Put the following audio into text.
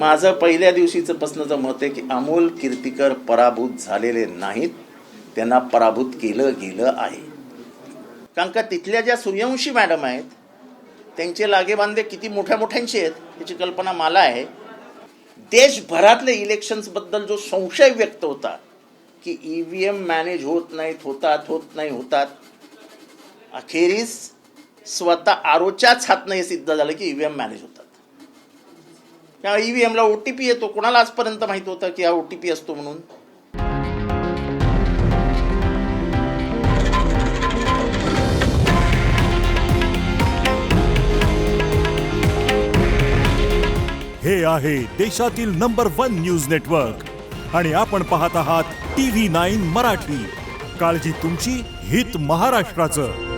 माझं पहिल्या दिवशीचं प्रश्नाचं मत आहे की अमोल कीर्तीकर पराभूत झालेले नाहीत, त्यांना पराभूत केलं गेलं आहे. कारण का तिथल्या ज्या सूर्यवंशी मॅडम आहेत त्यांचे लागेबांधे किती मोठ्या मोठ्यांचे आहेत याची कल्पना मला आहे. देशभरातले इलेक्शन्सबद्दल जो संशय व्यक्त होता की EVM मॅनेज होत नाहीत, होतात, अखेरीस स्वतः आरोच्याच हातनं हे सिद्ध झालं की EVM मॅनेज होतात. त्या EVMला OTP येतो, कोणाला आजपर्यंत माहित होतं की हा OTP असतो म्हणून. हे आहे देशातील नंबर 1 न्यूज नेटवर्क आणि आपण पाहत आहात TV9 मराठी. काळजी तुमची, हित महाराष्ट्राचं.